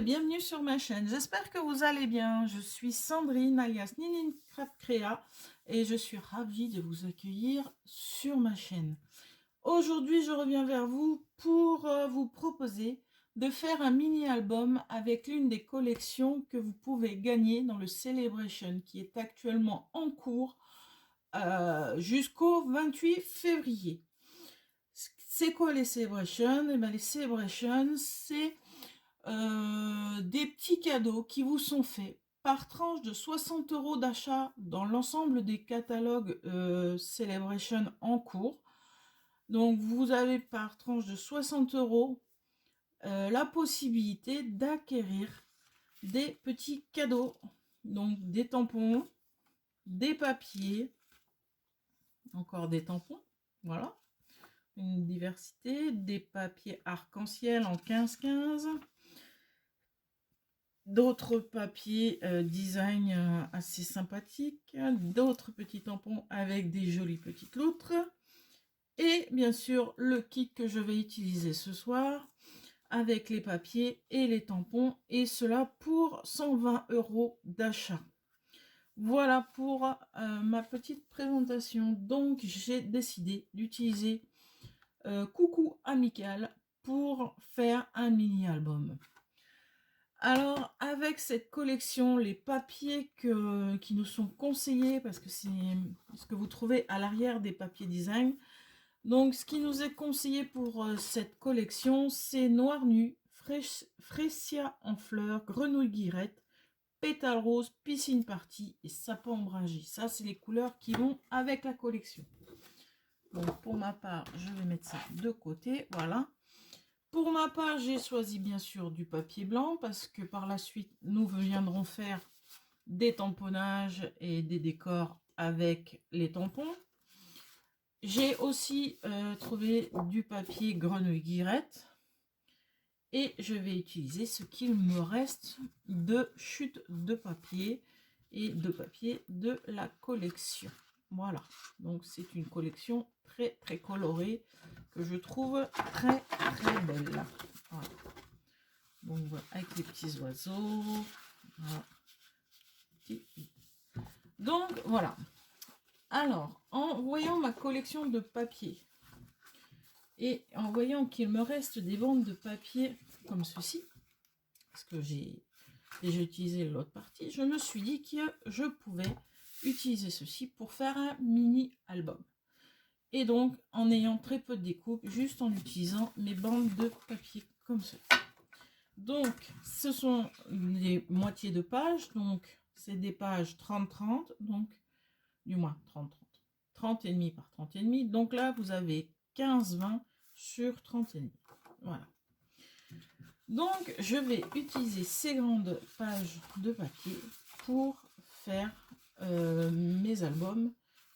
bienvenue sur ma chaîne. J'espère que vous allez bien. Je suis Sandrine alias Ninine Craft Créa et je suis ravie de vous accueillir sur ma chaîne. Aujourd'hui, je reviens vers vous pour vous proposer de faire un mini-album avec l'une des collections que vous pouvez gagner dans le Celebration qui est actuellement en cours jusqu'au 28 février. C'est quoi les Celebrations? Eh bien, les Celebrations, c'est des petits cadeaux qui vous sont faits par tranche de 60 € d'achat dans l'ensemble des catalogues Celebration en cours. Donc vous avez par tranche de 60 € la possibilité d'acquérir des petits cadeaux. Donc des tampons, des papiers, encore des tampons, voilà, une diversité, des papiers arc-en-ciel en 15-15, d'autres papiers design assez sympathiques, d'autres petits tampons avec des jolies petites loutres, et bien sûr le kit que je vais utiliser ce soir avec les papiers et les tampons, et cela pour 120 € d'achat. Voilà pour ma petite présentation. Donc j'ai décidé d'utiliser Coucou Amical pour faire un mini album. Alors avec cette collection, les papiers qui nous sont conseillés, parce que c'est ce que vous trouvez à l'arrière des papiers design, donc ce qui nous est conseillé pour cette collection, c'est Noir Nu, Fressia en fleurs, Grenouille guirette, Pétale rose, Piscine party et Sapin ombragé. Ça, c'est les couleurs qui vont avec la collection. Donc pour ma part, je vais mettre ça de côté, voilà. Pour ma part, j'ai choisi bien sûr du papier blanc parce que par la suite, nous viendrons faire des tamponnages et des décors avec les tampons. J'ai aussi trouvé du papier Grenouille guirette et je vais utiliser ce qu'il me reste de chute de papier et de papier de la collection. Voilà, donc c'est une collection très colorée que je trouve très belle. Voilà. Donc voilà, avec les petits oiseaux. Voilà. Donc voilà. Alors, en voyant ma collection de papier et en voyant qu'il me reste des bandes de papier comme ceci, parce que j'ai déjà utilisé l'autre partie, je me suis dit que je pouvais utiliser ceci pour faire un mini album. Et donc, en ayant très peu de découpe, juste en utilisant mes bandes de papier comme ça. Donc, ce sont des moitiés de pages, donc c'est des pages 30-30, donc du moins 30-30, 30,5 par 30,5. Donc là, vous avez 15-20 sur 30,5. Voilà. Donc, je vais utiliser ces grandes pages de papier pour faire mes albums.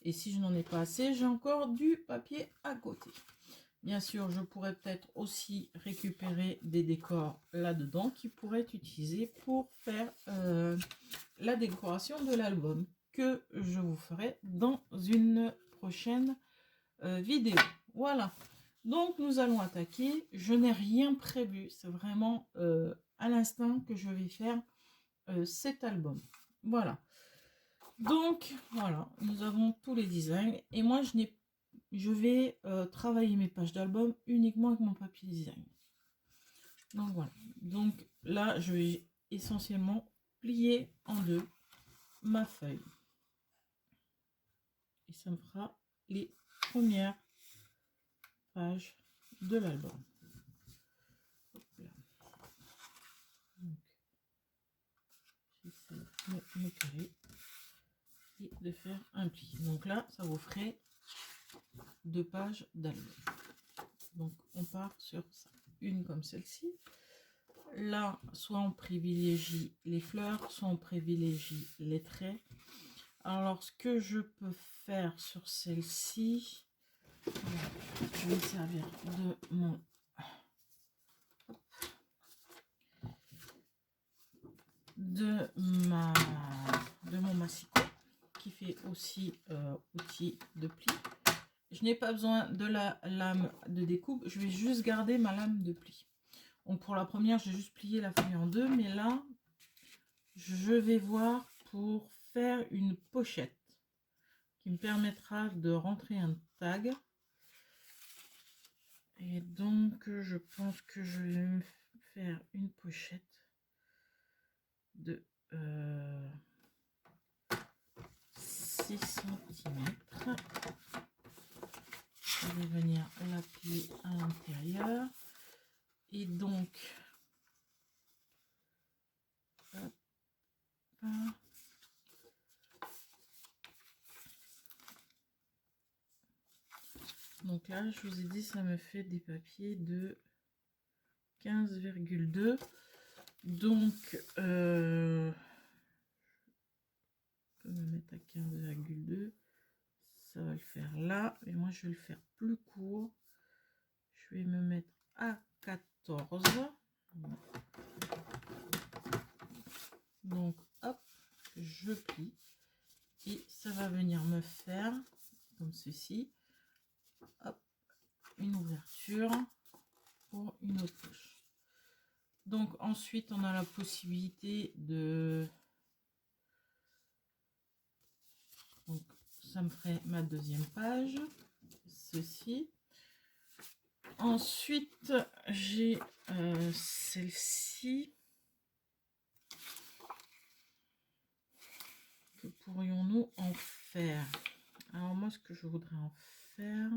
Et si je n'en ai pas assez, j'ai encore du papier à côté. Bien sûr, je pourrais peut-être aussi récupérer des décors là-dedans qui pourraient être utilisés pour faire la décoration de l'album que je vous ferai dans une prochaine vidéo. Voilà. Donc, nous allons attaquer. Je n'ai rien prévu. C'est vraiment à l'instinct que je vais faire cet album. Voilà. Donc, voilà. Nous avons tous les designs. Et moi, je vais travailler mes pages d'album uniquement avec mon papier design. Donc, voilà. Donc, là, je vais essentiellement plier en deux ma feuille. Et ça me fera les premières pages de l'album. J'essaie de me caler et de faire un pli. Donc là, ça vous ferait 2 pages d'album. Donc on part sur ça. Une comme celle-ci. Là, soit on privilégie les fleurs, soit on privilégie les traits. Alors, ce que je peux faire sur celle-ci, je vais me servir de mon mon massicot qui fait aussi outil de pli. Je n'ai pas besoin de la lame de découpe, je vais juste garder ma lame de pli. Donc pour la première, j'ai juste plié la feuille en deux, mais là, je vais voir pour faire une pochette qui me permettra de rentrer un tag. Et donc, je pense que je vais me faire une pochette de 6 cm. Je vais venir la plier à l'intérieur. Et donc, hop, donc là, je vous ai dit, ça me fait des papiers de 15,2. Donc, je peux me mettre à 15,2. Ça va le faire là. Et moi, je vais le faire plus court. Je vais me mettre à 14. Donc, hop, je plie. Et ça va venir me faire, comme ceci, hop, une ouverture pour une autre poche. Donc ensuite on a la possibilité de, donc ça me ferait ma deuxième page, ceci. Ensuite j'ai celle-ci. Que pourrions-nous en faire? Alors moi ce que je voudrais en faire,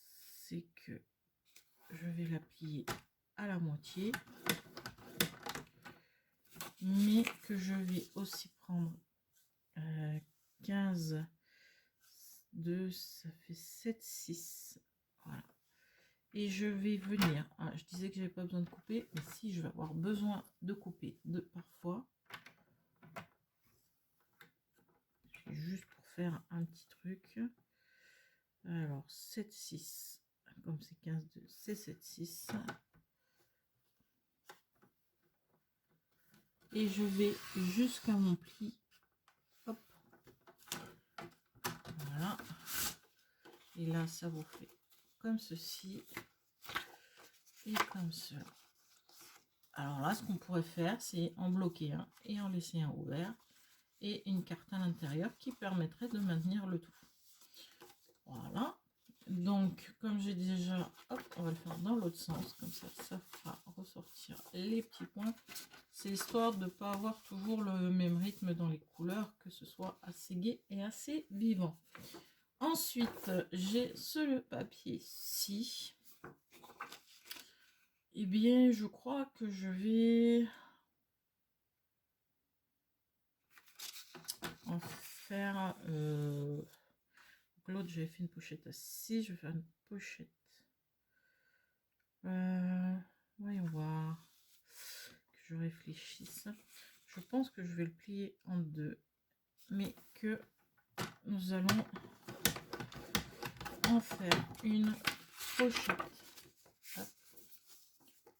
c'est que je vais la plier à la moitié, mais que je vais aussi prendre 15, 2, ça fait 7, 6. Voilà. Et je vais venir, je disais que j'avais pas besoin de couper, mais si je vais avoir besoin de couper parfois, juste pour faire un petit truc. Alors 7, 6, comme c'est 15, 2, c'est 7, 6. Et je vais jusqu'à mon pli. Hop. Voilà. Et là, ça vous fait comme ceci. Et comme cela. Alors là, ce qu'on pourrait faire, c'est en bloquer un et en laisser un ouvert. Et une carte à l'intérieur qui permettrait de maintenir le tout. Voilà. Donc, comme j'ai déjà, hop, on va le faire dans l'autre sens. Comme ça, ça fera ressortir les petits points. C'est histoire de ne pas avoir toujours le même rythme dans les couleurs, que ce soit assez gai et assez vivant. Ensuite, j'ai ce papier-ci. Eh bien, je crois que je vais en faire... l'autre, j'avais fait une pochette à 6. Je vais faire une pochette. Voyons voir. Que je réfléchisse. Je pense que je vais le plier en deux. Mais que nous allons en faire une pochette. Hop.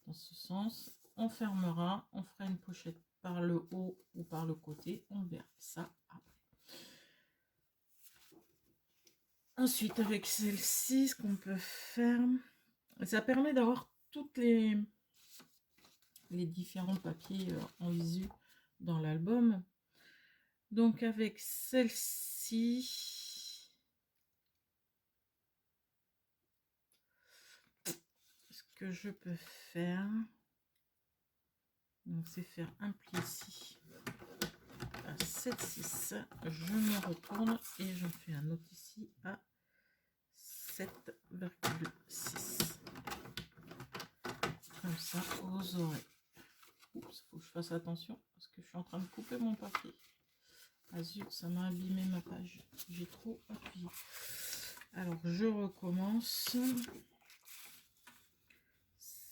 Dans ce sens, on fermera, on fera une pochette par le haut ou par le côté, on verra ça après. Ensuite, avec celle-ci, ce qu'on peut faire, ça permet d'avoir toutes les différents papiers en visu dans l'album. Donc avec celle-ci, ce que je peux faire, donc c'est faire un pli ici à 7,6. Je me retourne et j'en fais un autre ici à 7,6. Comme ça, vous aurez. Oups, faut que je fasse attention parce que je suis en train de couper mon papier. Ah zut, ça m'a abîmé ma page. J'ai trop appuyé. Alors, je recommence.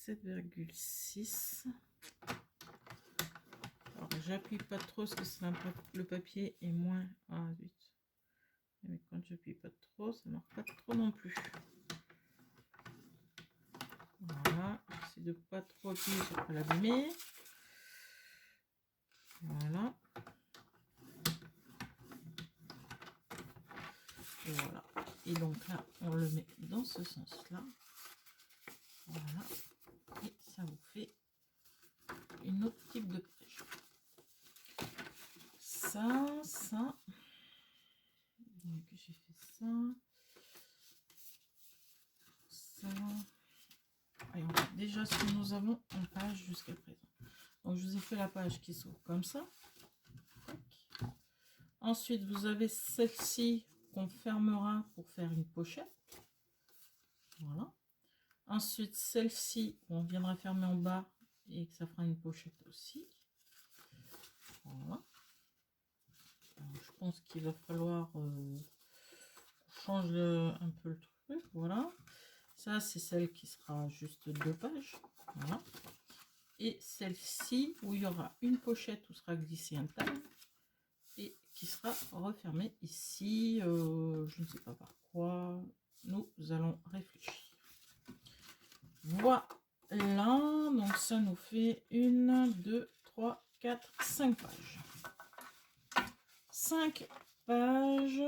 7,6. Alors, j'appuie pas trop parce que le papier est moins. Ah zut. Mais quand j'appuie pas trop, ça marche pas trop non plus. Voilà, j'essaie de pas trop appuyer pour pas l'abîmer. Voilà. Et voilà. Et donc là, on le met dans ce sens-là. Voilà. Et ça vous fait une autre type de page. Ça. Donc j'ai fait ça. Et on voit déjà ce que nous avons en page jusqu'à présent. Donc je vous ai fait la page qui s'ouvre comme ça. Ensuite vous avez celle-ci qu'on fermera pour faire une pochette. Voilà. Ensuite celle-ci on viendra fermer en bas et que ça fera une pochette aussi. Voilà. Alors, je pense qu'il va falloir changer un peu le truc. Voilà. Ça c'est celle qui sera juste 2 pages. Voilà. Et celle-ci où il y aura une pochette où sera glissé un tag et qui sera refermée ici. Je ne sais pas par quoi. Nous allons réfléchir. Voilà. Donc ça nous fait 1, 2, 3, 4, 5 pages. 5 pages.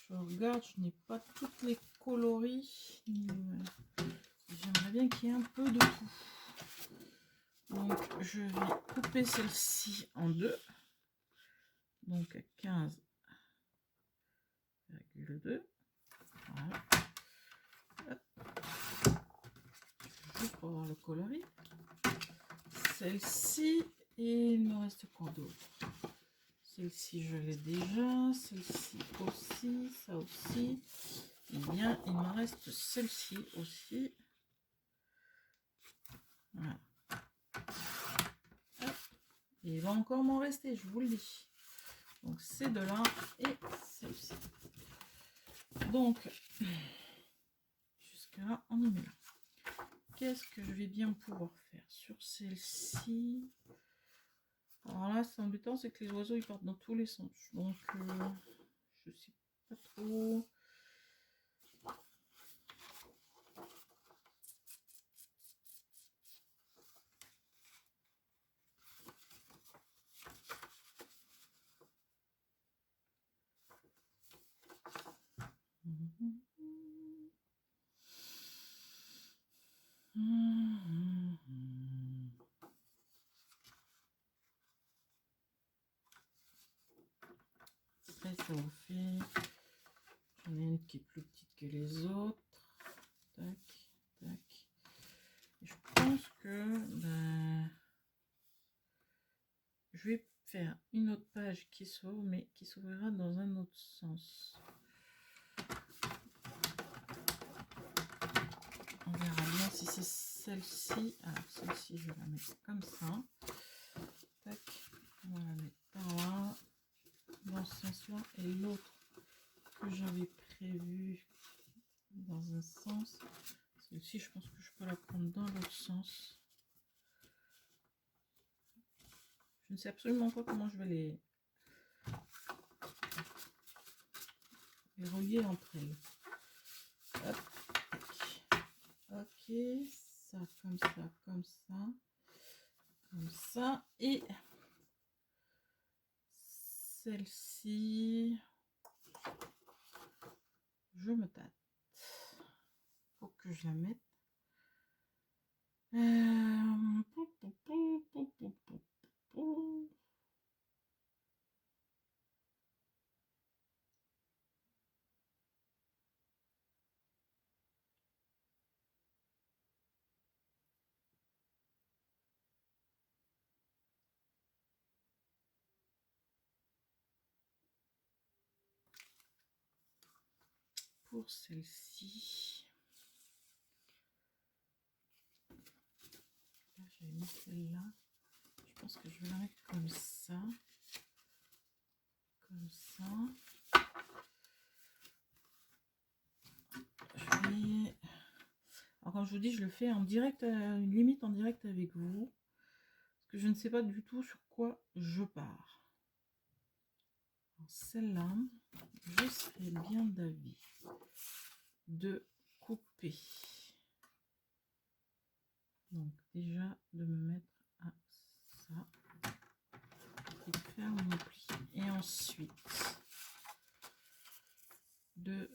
Je regarde, je n'ai pas toutes les coloris. J'aimerais bien qu'il y ait un peu de tout. Donc je vais couper celle-ci en 2. Donc 15,2. Voilà. Hop. Juste pour voir le coloris. Celle-ci, et il me reste quoi d'autre? Celle-ci je l'ai déjà, celle-ci aussi, ça aussi. Et bien il me reste celle-ci aussi. Voilà. Hop. Et il va encore m'en rester, je vous le dis. Donc ces deux-là et celle-ci. Donc jusqu'à là on est bien. Qu'est-ce que je vais bien pouvoir faire sur celle-ci? Alors là, c'est embêtant, c'est que les oiseaux ils partent dans tous les sens. Donc je sais pas trop. Après, ça vous fait. J'en ai une qui est plus petite que les autres. Tac, tac. Et je pense que je vais faire une autre page qui s'ouvre, mais qui s'ouvrira dans un autre sens. On verra bien si c'est celle-ci. Alors celle-ci, je vais la mettre comme ça. Tac. On va la mettre par là, dans ce sens-là, et l'autre que j'avais prévu dans un sens. Celle-ci, je pense que je peux la prendre dans l'autre sens. Je ne sais absolument pas comment je vais les relier entre elles. Hop. Ok, ça comme ça, comme ça, comme ça. Et celle-ci, je me tâte. Faut que je la mette. Pour celle-ci, là j'avais mis celle-là. Je pense que je vais la mettre comme ça. Comme ça. Alors quand je vous dis, je le fais en direct, une limite en direct avec vous. Parce que je ne sais pas du tout sur quoi je pars. Celle-là, je serais bien d'avis de couper. Donc déjà de me mettre à ça et de faire mon pli. Et ensuite de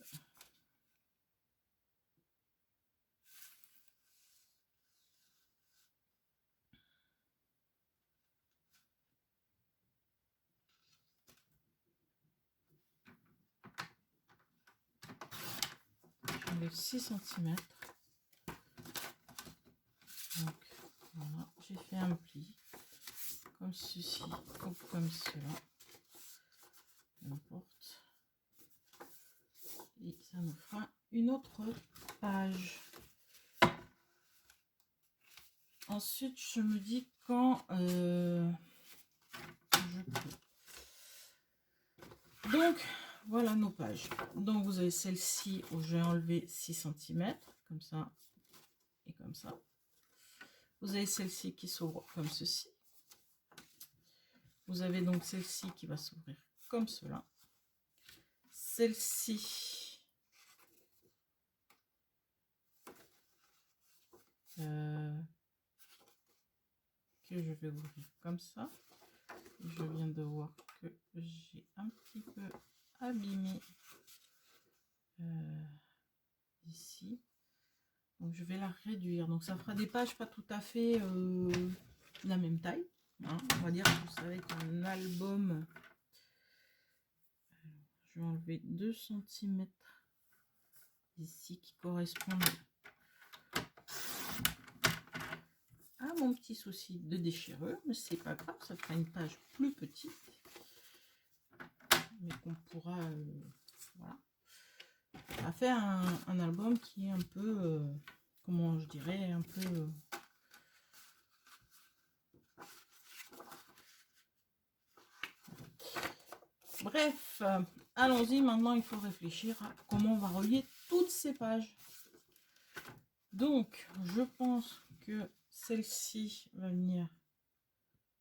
de 6 centimètres. Donc voilà, j'ai fait un pli comme ceci ou comme cela, n'importe, et ça nous fera une autre page. Ensuite je me dis quand je peux. Donc voilà nos pages. Donc vous avez celle-ci où j'ai enlevé 6 cm comme ça et comme ça. Vous avez celle-ci qui s'ouvre comme ceci. Vous avez donc celle-ci qui va s'ouvrir comme cela. Celle-ci que je vais ouvrir comme ça. Je viens de voir que j'ai un petit peu abîmé ici. Donc je vais la réduire. Donc ça fera des pages pas tout à fait la même taille. Hein. On va dire que ça va être un album. Alors, je vais enlever 2 cm ici qui correspondent à mon petit souci de déchirure. Mais c'est pas grave, ça fera une page plus petite. Mais qu'on pourra... voilà. On va faire un album qui est un peu... comment je dirais, un peu... Bref, allons-y. Maintenant, il faut réfléchir à comment on va relier toutes ces pages. Donc, je pense que celle-ci va venir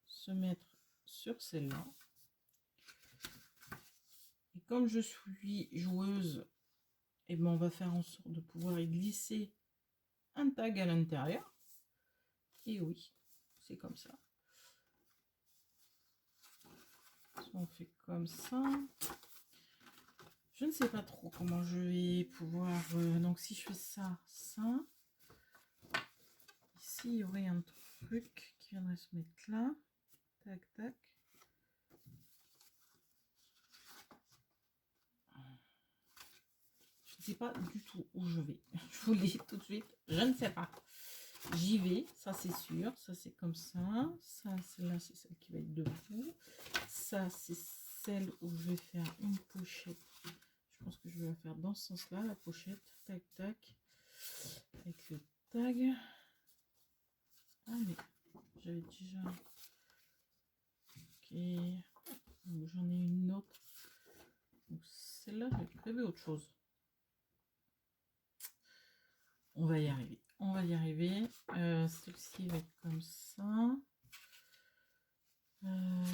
se mettre sur celle-là. Et comme je suis joueuse, et ben on va faire en sorte de pouvoir y glisser un tag à l'intérieur. Et oui, c'est comme ça. On fait comme ça. Je ne sais pas trop comment je vais pouvoir... donc si je fais ça, ça. Ici, il y aurait un truc qui viendrait se mettre là. Tac, tac. Je ne sais pas du tout où je vais. Je vous le dis tout de suite, je ne sais pas. J'y vais, ça c'est sûr. Ça c'est comme ça. Ça, celle-là, c'est celle qui va être debout. Ça, c'est celle où je vais faire une pochette. Je pense que je vais la faire dans ce sens-là, la pochette. Tac, tac. Avec le tag. Ah, mais j'avais déjà... Ok. Donc j'en ai une autre. Donc celle-là, j'avais prévu autre chose. On va y arriver. On va y arriver. Celle-ci va être comme ça.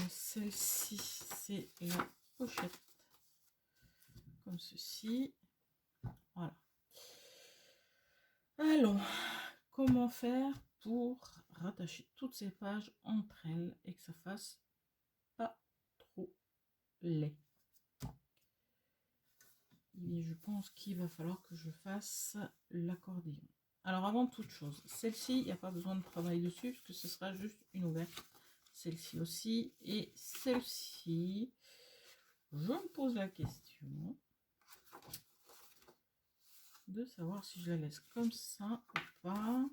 Celle-ci, c'est la pochette. Comme ceci. Voilà. Alors, comment faire pour rattacher toutes ces pages entre elles et que ça fasse pas trop laid? Et je pense qu'il va falloir que je fasse l'accordéon. Alors avant toute chose, celle-ci, il n'y a pas besoin de travail dessus parce que ce sera juste une ouverte. Celle-ci aussi et celle-ci, je me pose la question de savoir si je la laisse comme ça ou pas.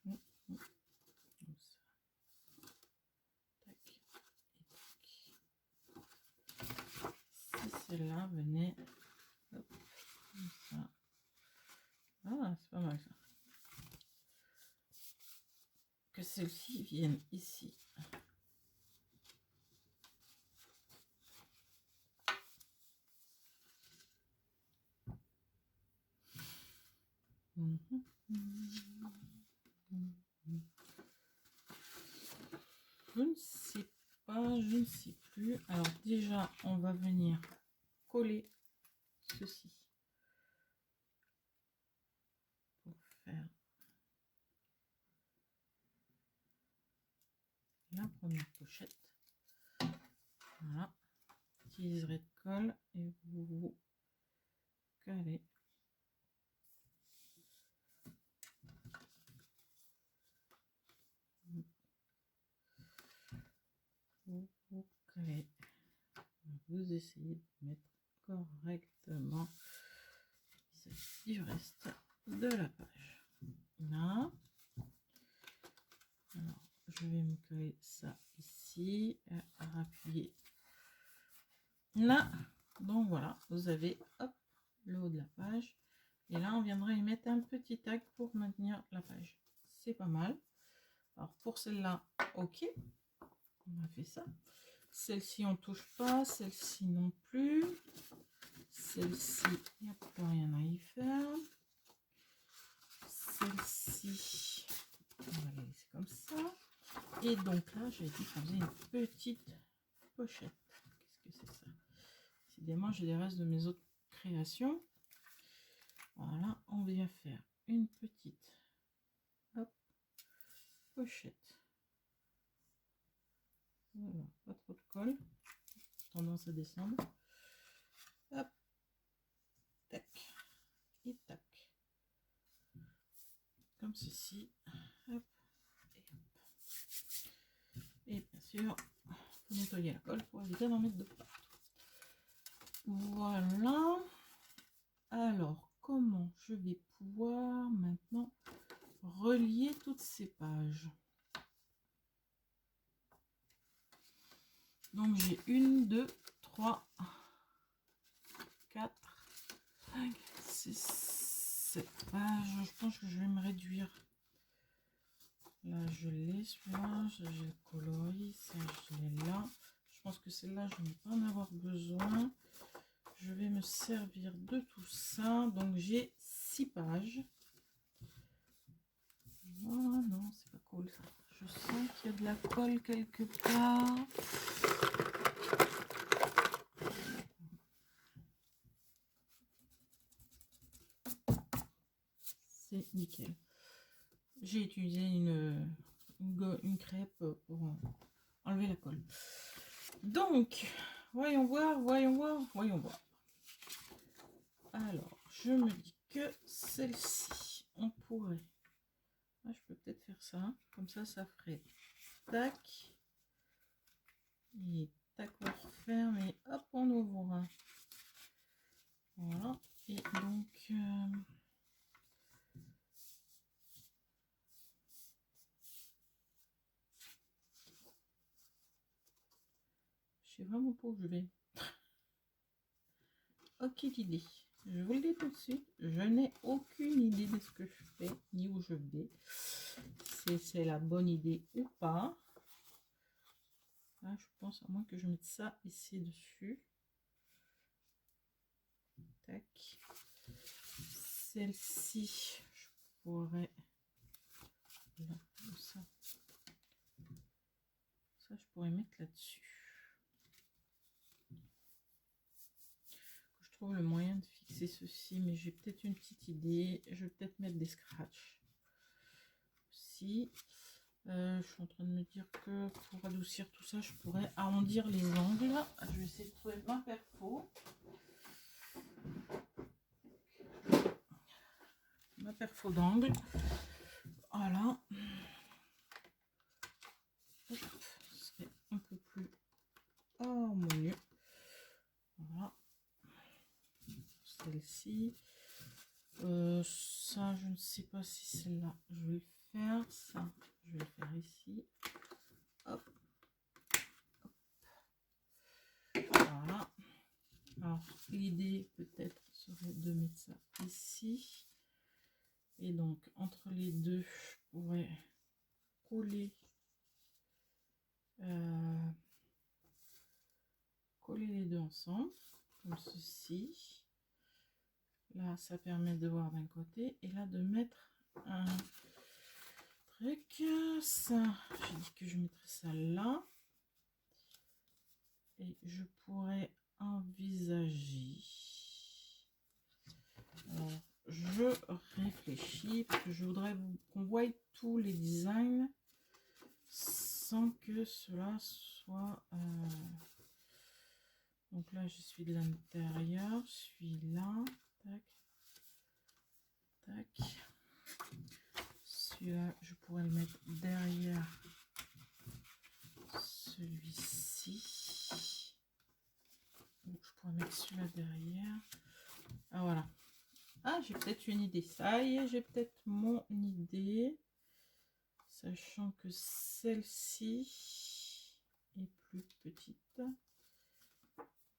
Comme ça. Tac et tac. Si celle-là venait hop, comme ça. Ah, c'est pas mal ça. Que celle-ci vienne ici. Je ne sais pas, je ne sais plus. Alors déjà, on va venir coller ceci pour faire la première pochette. Voilà, utiliserez de colle et vous collez. Vous collez, vous essayez de mettre correctement du reste de la page. Là. Alors, je vais me coller ça ici, appuyer là. Donc voilà, vous avez hop, le haut de la page. Et là, on viendra y mettre un petit tag pour maintenir la page. C'est pas mal. Alors pour celle-là, ok, on a fait ça. Celle-ci, on touche pas. Celle-ci non plus. Celle-ci, il n'y a plus rien à y faire. Celle-ci, on va la laisser comme ça. Et donc là, j'ai dit qu'on faisait une petite pochette. Qu'est-ce que c'est ça? Décidément, j'ai les restes de mes autres créations. Voilà, on vient faire une petite hop, pochette. Voilà, pas trop de colle, tendance à descendre. Hop, tac, et tac. Comme ceci. Hop, et hop. Et bien sûr, faut nettoyer la colle pour éviter d'en mettre de partout. Voilà. Alors, comment je vais pouvoir maintenant relier toutes ces pages? Donc j'ai 1, 2, 3, 4, 5, 6, 7 pages. Je pense que je vais me réduire. Là je l'ai, celui-là, j'ai le coloris, ça je l'ai là. Je pense que celle-là, je ne vais pas en avoir besoin. Je vais me servir de tout ça. Donc j'ai 6 pages. Oh non, c'est pas cool ça. Je sens qu'il y a de la colle quelque part. C'est nickel. J'ai utilisé une crêpe pour enlever la colle. Donc, voyons voir, voyons voir, voyons voir. Alors, je me dis que celle-ci, on pourrait... Ah, je peux peut-être faire ça. Comme ça, ça ferait tac. Et tac, on referme et hop, on ouvre. Voilà. Et donc... je sais vraiment pas où je vais. Aucune idée. Je vous le dis tout de suite, je n'ai aucune idée de ce que je fais ni où je vais. C'est la bonne idée ou pas. Là, je pense à moins que je mette ça ici dessus. Tac. Celle-ci, je pourrais... Là, ça, je pourrais mettre là-dessus. Je trouve le moyen de fixer ceci, mais j'ai peut-être une petite idée. Je vais peut-être mettre des scratchs aussi. Je suis en train de me dire que pour adoucir tout ça, je pourrais arrondir les angles. Je vais essayer de trouver ma perfo. Ma perfo d'angle. Voilà. Hop, ce serait un peu plus harmonieux. Voilà. Celle-ci. Ça, je ne sais pas si celle-là, je vais le faire. Ça, je vais le faire ici. Hop. Voilà. Alors, l'idée peut-être serait de mettre ça ici. Et donc, entre les deux, je pourrais coller, coller les deux ensemble, comme ceci. Là, ça permet de voir d'un côté. Et là, de mettre un truc. Ça, j'ai dit que je mettrais ça là. Et je pourrais envisager... Alors, je réfléchis parce que je voudrais qu'on voie tous les designs sans que cela soit... Donc là, je suis de l'intérieur, je suis là. Tac. Tac. Celui-là, je pourrais le mettre derrière celui-ci. celui-là derrière. Ah voilà. Ah, j'ai peut-être une idée. Ça y est, j'ai peut-être mon idée. Sachant que celle-ci est plus petite.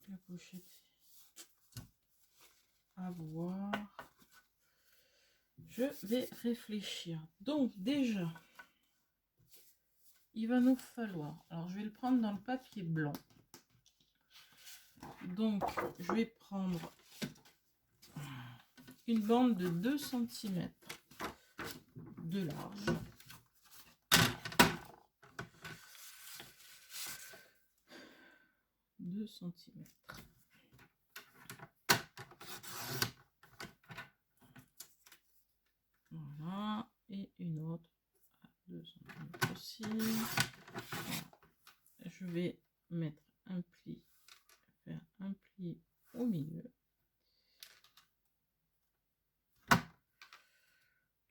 La pochette à voir. Je vais réfléchir. Donc déjà, il va nous falloir... Alors, je vais le prendre dans le papier blanc. Donc, je vais prendre une bande de 2 cm de large. Centimètres. Voilà, et une autre à 2 cm aussi. Voilà. Je vais mettre un pli, faire un pli au milieu.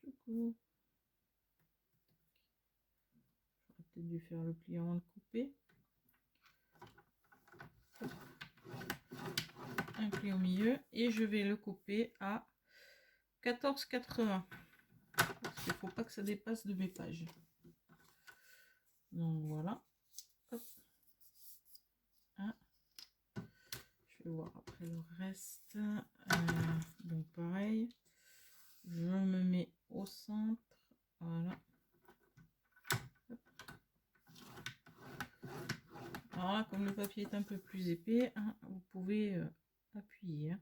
Du coup, j'aurais peut-être dû faire le pli avant de couper. Un pli au milieu et je vais le couper à 14,80 parce qu'il faut pas que ça dépasse de mes pages. Donc voilà. Hop. Je vais voir après le reste. Donc pareil, je me mets au centre. Voilà. Hop. Alors là, comme le papier est un peu plus épais, hein, vous pouvez appuyer. Hein.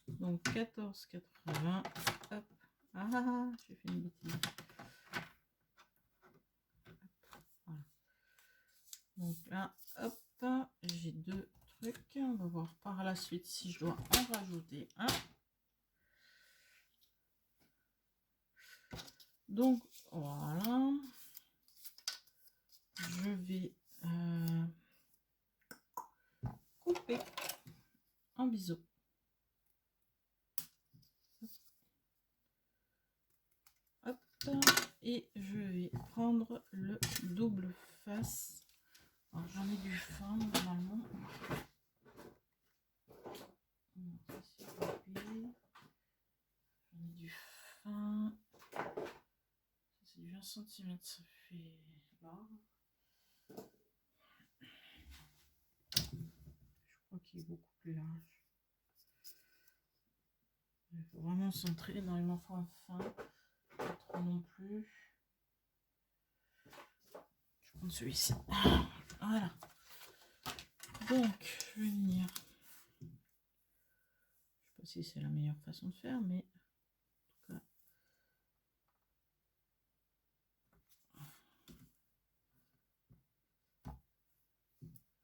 Donc 14,80. Hop. Ah, j'ai fait une bêtise. Voilà. Donc là, hop, j'ai 2 trucs. On va voir par la suite si je dois en rajouter un. Donc voilà. Je vais couper en biseau. Hop, et je vais prendre le double face. Alors j'en ai du fin normalement. J'en ai du fin. C'est du 20 cm, ça fait là. Je crois qu'il est beaucoup plus large. Il faut vraiment centrer. Non, il m'en faut un fin. Pas trop non plus. Je prends celui-ci. Voilà. Donc, je vais venir. Je sais pas si c'est la meilleure façon de faire, mais en tout cas.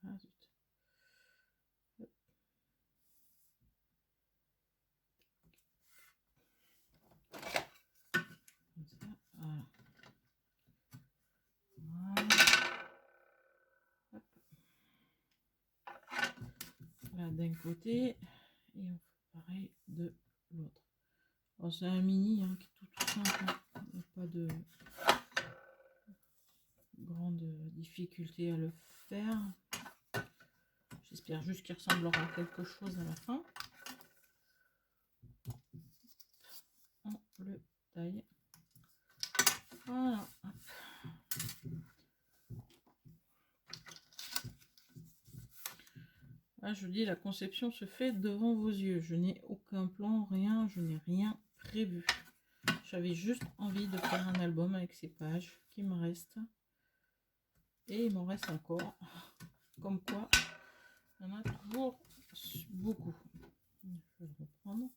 Ah, zut. Hop. Comme ça, voilà. Hop. Là d'un côté et on fait pareil de l'autre. Alors c'est un mini hein, qui est tout simple, il n'y a pas de grande difficulté à le faire. J'espère juste qu'il ressemblera à quelque chose à la fin. On le taille. Voilà. Là, je dis, la conception se fait devant vos yeux. Je n'ai aucun plan, rien, je n'ai rien prévu. J'avais juste envie de faire un album avec ces pages qui me restent. Et il m'en reste encore. Comme quoi, il y en a toujours beaucoup. Je vais le reprendre.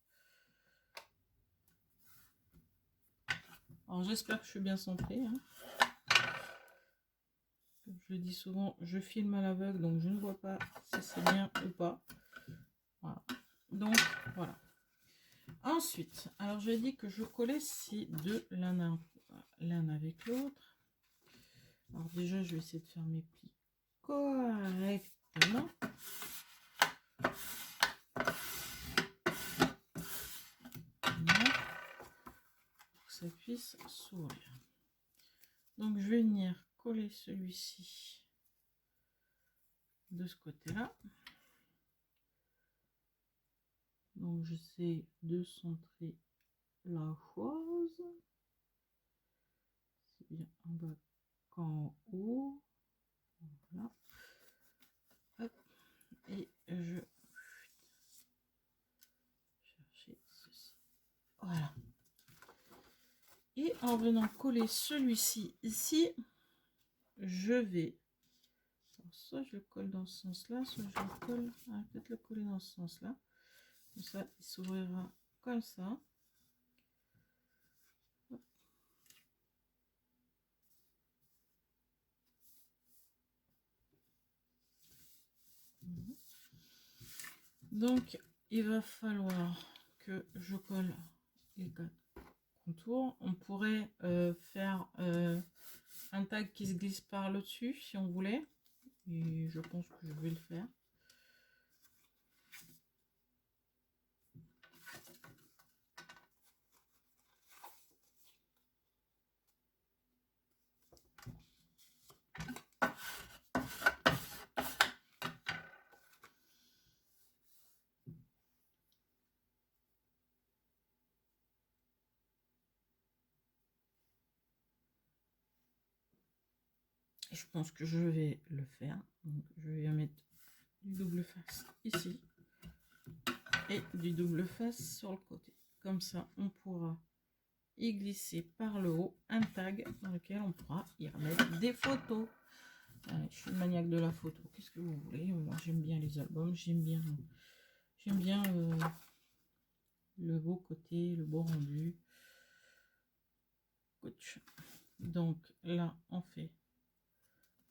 Alors j'espère que je suis bien centrée. Hein. Comme je le dis souvent, je filme à l'aveugle, donc je ne vois pas si c'est bien ou pas. Voilà. Donc voilà. Ensuite, alors j'ai dit que je collais ces deux l'un avec l'autre. Alors déjà, je vais essayer de faire mes plis correctement. Voilà. Pour que ça puisse s'ouvrir. Donc je vais venir coller celui-ci de ce côté-là. Donc j'essaie de centrer la chose. C'est bien en bas qu'en haut. Voilà. Hop. Et je chercher ceci. Voilà. Et en venant coller celui-ci ici, je vais, alors soit je le colle dans ce sens-là, soit je le colle, peut-être le coller dans ce sens-là. Comme ça, il s'ouvrira comme ça. Hop. Donc, il va falloir que je colle les 4 contours. On pourrait faire un tag qui se glisse par le dessus si on voulait. Et je pense que je vais le faire. Et je pense que je vais le faire. Donc, je vais mettre du double face ici et du double face sur le côté. Comme ça, on pourra y glisser par le haut un tag dans lequel on pourra y remettre des photos. Je suis une maniaque de la photo. Qu'est-ce que vous voulez? Moi, j'aime bien les albums. J'aime bien le beau côté, le beau rendu. Donc là,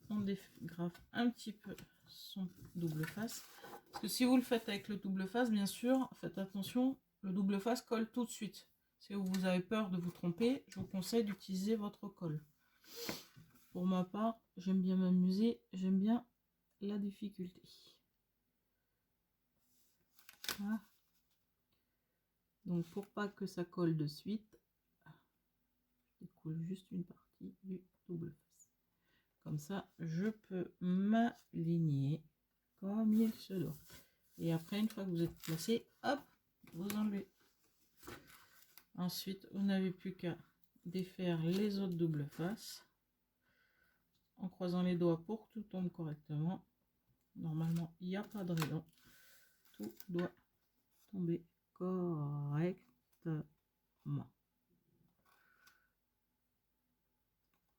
on dégrafe un petit peu son double face. Parce que si vous le faites avec le double face, bien sûr, faites attention, le double face colle tout de suite. Si vous avez peur de vous tromper, je vous conseille d'utiliser votre colle. Pour ma part, j'aime bien m'amuser, j'aime bien la difficulté. Voilà. Donc pour pas que ça colle de suite, je découle juste une partie du double face. Comme ça, je peux m'aligner comme il se doit. Et après, une fois que vous êtes placé, hop, vous enlevez. Ensuite, vous n'avez plus qu'à défaire les autres doubles faces en croisant les doigts pour que tout tombe correctement. Normalement, il n'y a pas de rayon. Tout doit tomber correctement.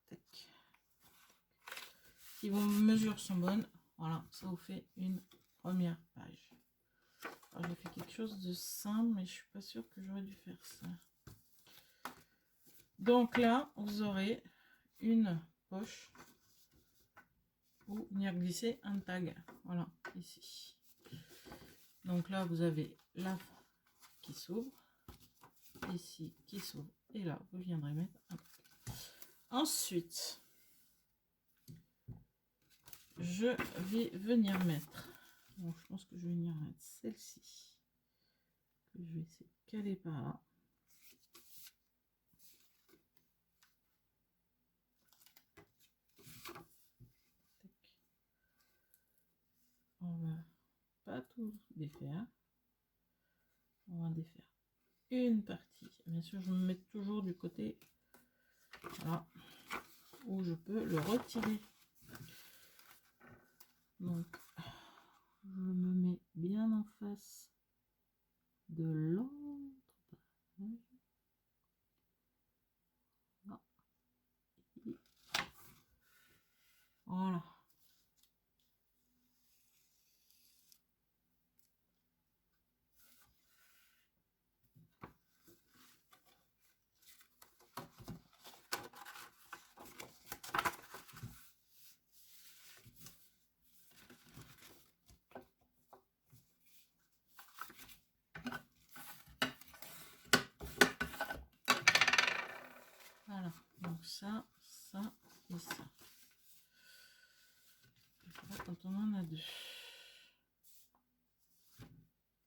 Tac. Si vos mesures sont bonnes, voilà, ça vous fait une première page. Alors, j'ai fait quelque chose de simple, mais je suis pas sûre que j'aurais dû faire ça. Donc là, vous aurez une poche pour venir glisser un tag. Voilà, ici. Donc là, vous avez la qui s'ouvre, ici qui s'ouvre, et là, vous viendrez mettre un tag. Ensuite, je vais venir mettre, bon, je pense que je vais venir mettre celle-ci, que je vais essayer de caler par là. On va pas tout défaire, on va défaire une partie. Bien sûr, je me mets toujours du côté, voilà, où je peux le retirer. Donc, je me mets bien en face de l'autre page. Voilà. Voilà, donc ça et ça. Quand on en a deux.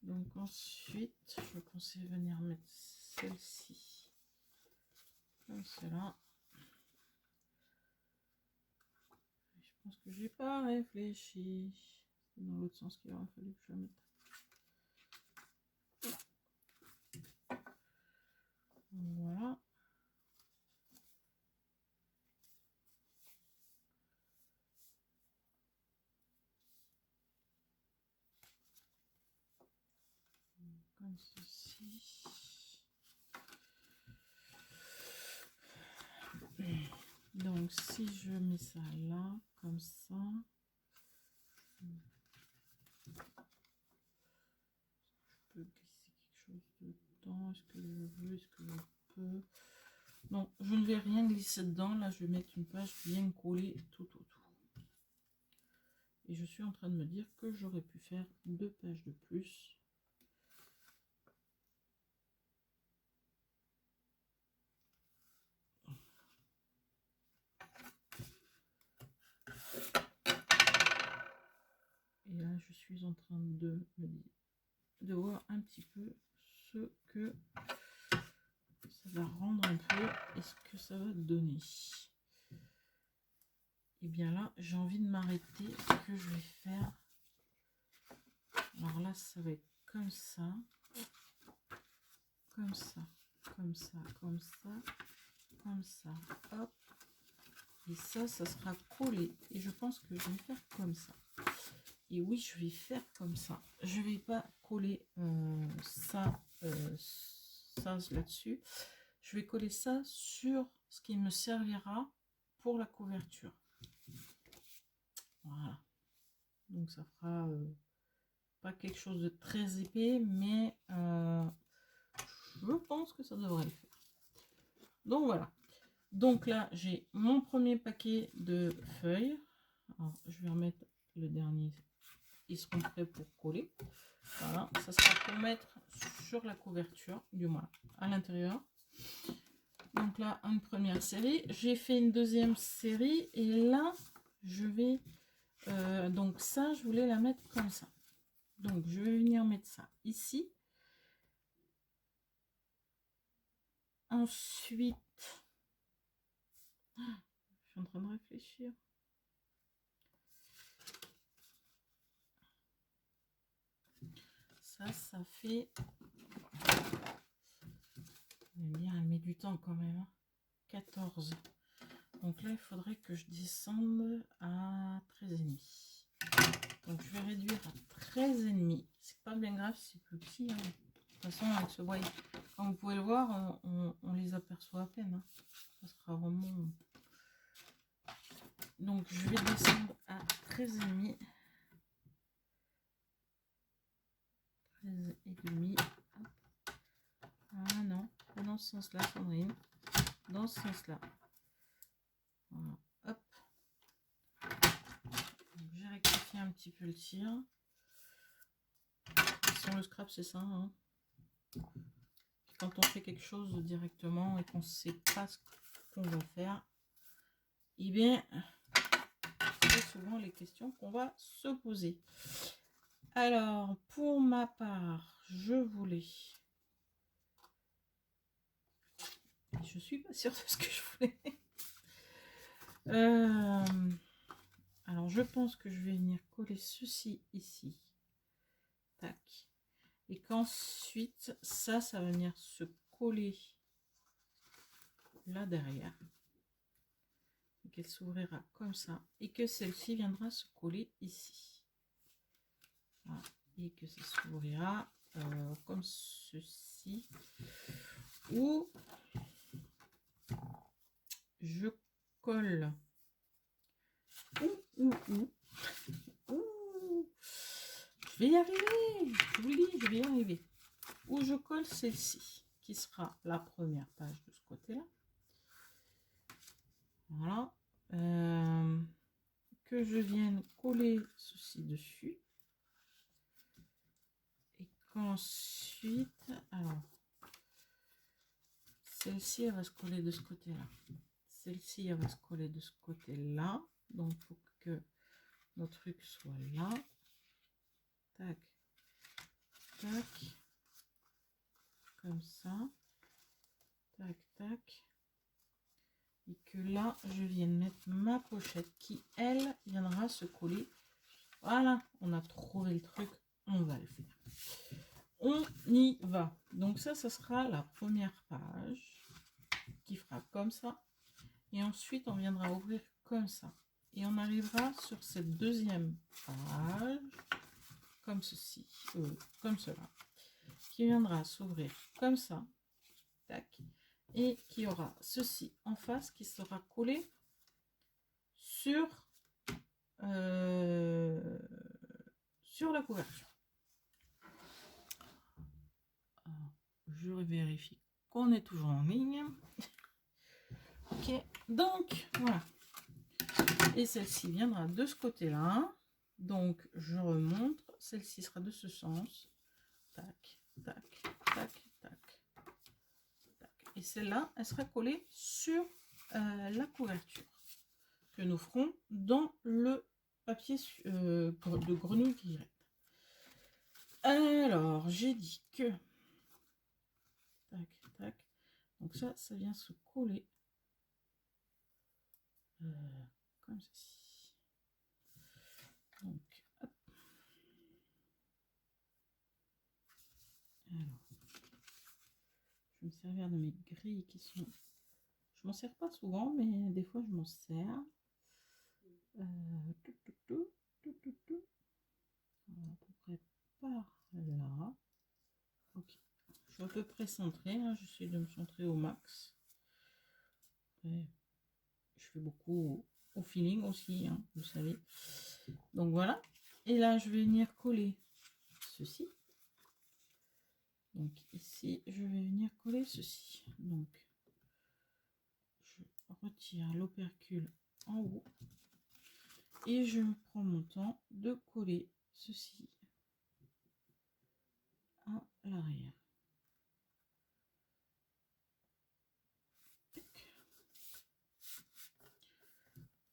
Donc ensuite, je pensais venir mettre celle-ci comme cela. Je pense que j'ai pas réfléchi. C'est dans l'autre sens qu'il aurait fallu que je la mette. Voilà. Comme ceci. Donc si je mets ça là, comme ça, je peux glisser quelque chose dedans. Est-ce que je veux, est-ce que je peux? Non, je ne vais rien glisser dedans. Là, je vais mettre une page bien collée tout autour. Et je suis en train de me dire que j'aurais pu faire 2 pages de plus. Et là, je suis en train de me dire, de voir un petit peu ce que ça va rendre un peu et ce que ça va donner. Et bien là, j'ai envie de m'arrêter. Ce que je vais faire, alors là, ça va être comme ça, comme ça, comme ça, comme ça, comme ça, hop. Et ça sera collé. Et je pense que je vais faire comme ça. Et oui, je vais faire comme ça. Je vais pas coller ça là-dessus. Je vais coller ça sur ce qui me servira pour la couverture. Voilà. Donc ça fera pas quelque chose de très épais, mais je pense que ça devrait le faire. Donc voilà. Donc là, j'ai mon premier paquet de feuilles. Alors, je vais remettre le dernier. Ils seront prêts pour coller. Voilà, ça sera pour mettre sur la couverture, du moins à l'intérieur. Donc là, une première série. J'ai fait une deuxième série et là, je vais... donc ça, je voulais la mettre comme ça. Donc, je vais venir mettre ça ici. Ensuite, je suis en train de réfléchir. Ça fait... Elle met du temps quand même. 14. Donc là, il faudrait que je descende à 13,5. Donc je vais réduire à 13,5. C'est pas bien grave, c'est plus petit. Hein. De toute façon, avec ce bois, comme vous pouvez le voir, on les aperçoit à peine. Hein. Ça sera vraiment... Donc je vais descendre à 13,5. 13,5. Ah non, pas dans ce sens-là, Sandrine. Dans ce sens-là. Voilà. Hop. J'ai rectifié un petit peu le tir. Sans le scrap, c'est ça. Hein. Quand on fait quelque chose directement et qu'on ne sait pas ce qu'on va faire, eh bien, c'est souvent les questions qu'on va se poser. Alors, pour ma part, je voulais... Je suis pas sûre de ce que je voulais. Alors, je pense que je vais venir coller ceci ici. Tac. Et qu'ensuite, ça va venir se coller là derrière. Qu'elle s'ouvrira comme ça. Et que celle-ci viendra se coller ici. Voilà. Et que ça s'ouvrira comme ceci. Ou je colle. Je vais y arriver. Je vous le dis, je vais y arriver. Ou je colle celle-ci, qui sera la première page de ce côté-là. Voilà. Que je vienne coller ceci dessus. Et qu'ensuite, alors, celle-ci, elle va se coller de ce côté-là. Celle-ci, elle va se coller de ce côté-là. Donc, il faut que notre truc soit là. Tac. Tac. Comme ça. Tac, tac. Et que là, je viens de mettre ma pochette qui, elle, viendra se coller. Voilà, on a trouvé le truc. On va le faire. on y va. Donc ça sera la première page qui fera comme ça. Et ensuite, on viendra ouvrir comme ça. Et on arrivera sur cette deuxième page, comme ceci, comme cela, qui viendra s'ouvrir comme ça, tac, et qui aura ceci en face qui sera collé sur la couverture. Alors, je vérifie qu'on est toujours en ligne. Ok, donc voilà. Et celle-ci viendra de ce côté-là. Donc je remonte. Celle-ci sera de ce sens. Tac, tac, tac, tac, tac. Et celle-là, elle sera collée sur la couverture que nous ferons dans le papier de grenouille guillerette. Alors, j'ai dit que... Tac, tac. Donc ça vient se coller comme ceci. Donc, hop. Alors, je vais me servir de mes grilles qui sont... Je m'en sers pas souvent, mais des fois je m'en sers. Voilà, à peu près par là. Ok. Je suis à peu près centrée. Hein. J'essaie de me centrer au max. Après, je fais beaucoup au feeling aussi, hein, vous savez. Donc voilà. Et là, je vais venir coller ceci. Donc ici, je vais venir coller ceci. Donc, je retire l'opercule en haut. Et je prends mon temps de coller ceci à l'arrière.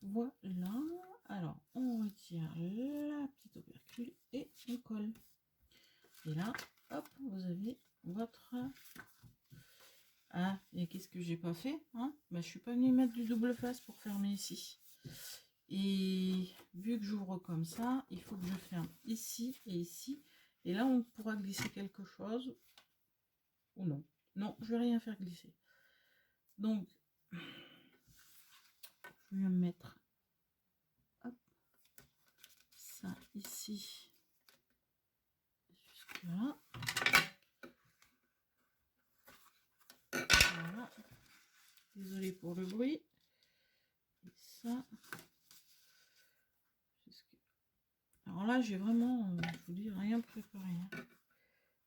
Voilà. Alors, on retire la petite opercule et on colle. Et là, hop, vous avez votre... Ah, et qu'est-ce que j'ai pas fait, hein? Bah, je suis pas venue mettre du double face pour fermer ici. Et vu que j'ouvre comme ça, il faut que je ferme ici et ici. Et là, on pourra glisser quelque chose. Ou non. Non, je vais rien faire glisser. Donc, je vais mettre hop, ça ici. Jusque là. Voilà. Désolée pour le bruit. Et ça. Alors là, j'ai vraiment, je vous dis, rien préparé. Hein.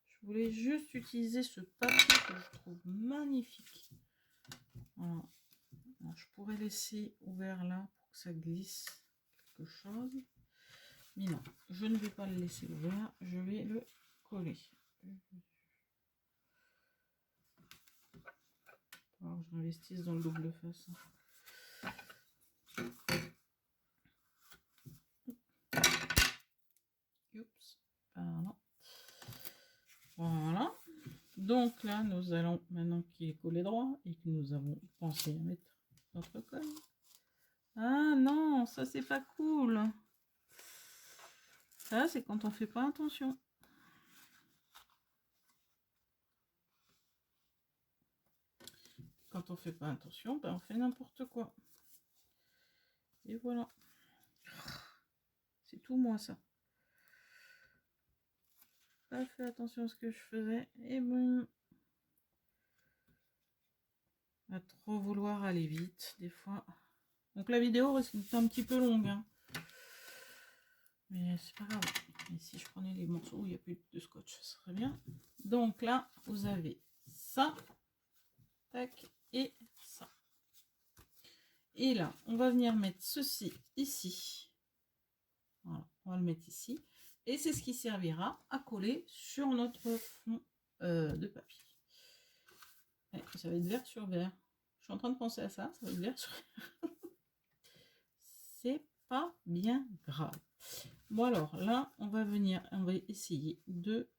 Je voulais juste utiliser ce papier que je trouve magnifique. Voilà. Alors, je pourrais laisser ouvert là pour que ça glisse quelque chose. Mais non, je ne vais pas le laisser ouvert. Je vais le coller. Alors, je m'investisse dans le double face. Oups, pardon. Voilà. Donc là, nous allons, maintenant qu'il est collé droit et que nous avons pensé à mettre notre colle. Ah non, ça c'est pas cool. Ça, c'est quand on fait pas attention. Quand on fait pas attention, ben on fait n'importe quoi. Et voilà. C'est tout moi ça. Pas fait attention à ce que je faisais. Et bon. À trop vouloir aller vite, des fois. Donc la vidéo risque d'être un petit peu longue. Hein. Mais c'est pas grave. Et si je prenais les morceaux où il n'y a plus de scotch, ce serait bien. Donc là, vous avez ça. Tac. Et ça. Et là, on va venir mettre ceci ici. Voilà, on va le mettre ici. Et c'est ce qui servira à coller sur notre fond de papier. Et ça va être vert sur vert. Je suis en train de penser à ça, ça va être vert sur vert. C'est pas bien grave. Bon alors, là, on va venir, on va essayer de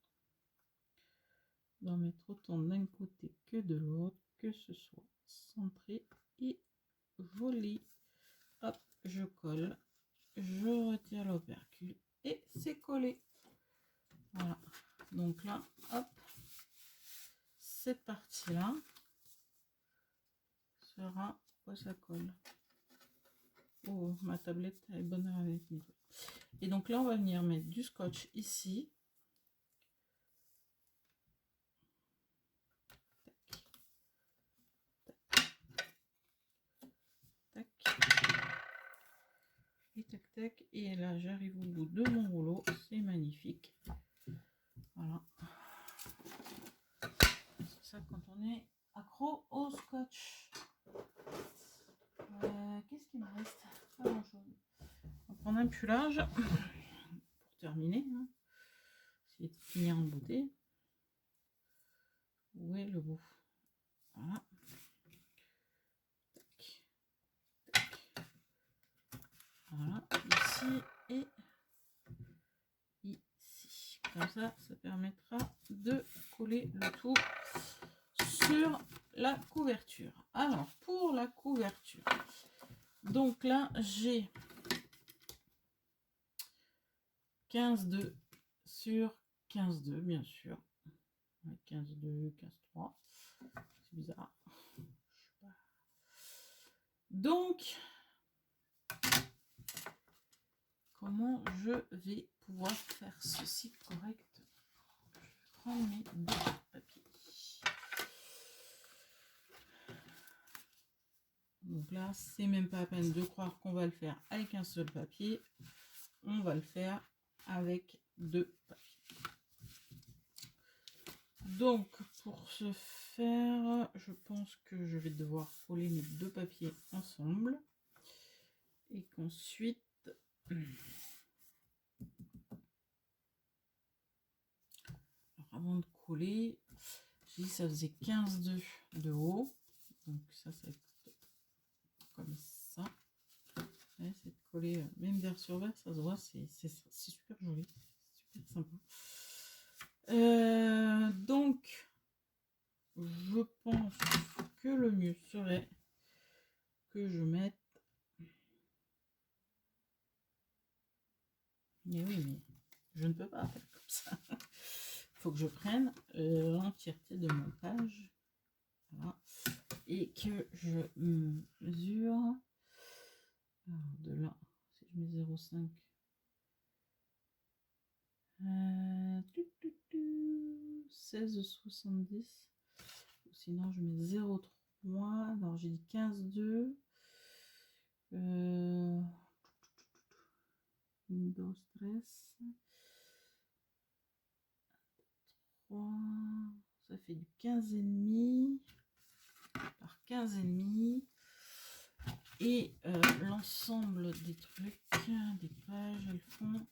d'en mettre autant d'un côté que de l'autre, que ce soit centré et joli. Hop, je colle, je retire l'opercule et c'est collé. Voilà. Donc là, hop, cette partie-là sera... Pourquoi ça colle? Oh, ma tablette est bonne avec nous. Et donc là, on va venir mettre du scotch ici. Tac. Et tac, tac. Et là, j'arrive au bout de mon rouleau. C'est magnifique. Voilà. C'est ça quand on est accro au scotch. Qu'est-ce qu'il me reste? Pas grand-chose. On va prendre un pullage pour terminer. Hein. Essayer de finir en beauté. Où est le bout? Voilà. Tac. Tac. Voilà. Ici et ici. Comme ça, ça permettra de coller le tout sur la couverture. Alors, pour la couverture, donc là, j'ai 15,2 sur 15,2, bien sûr. 15,2, 15,3. C'est bizarre. Donc, comment je vais pouvoir faire ceci correctement? Je vais prendre mes deux papiers. Donc là, c'est même pas à peine de croire qu'on va le faire avec un seul papier. On va le faire avec deux papiers. Donc, pour ce faire, je pense que je vais devoir coller mes deux papiers ensemble. Et qu'ensuite... Alors, avant de coller, j'ai dit ça faisait 15,2 de haut. Donc ça, c'est comme ça. Ouais, c'est de coller même vers sur vers, ça se voit, c'est super joli, super sympa. Donc, je pense que le mieux serait que je mette... Mais oui, mais je ne peux pas faire comme ça. Il faut que je prenne l'entièreté de mon page. Voilà. Et que je mesure... Alors, de là, si je mets 0,5... 16,70. Sinon, je mets 0,3. Alors, j'ai dit 15,2. Windows 13. 3. Ça fait du 15,5 par 15,5. Et l'ensemble des trucs, des pages, elles font...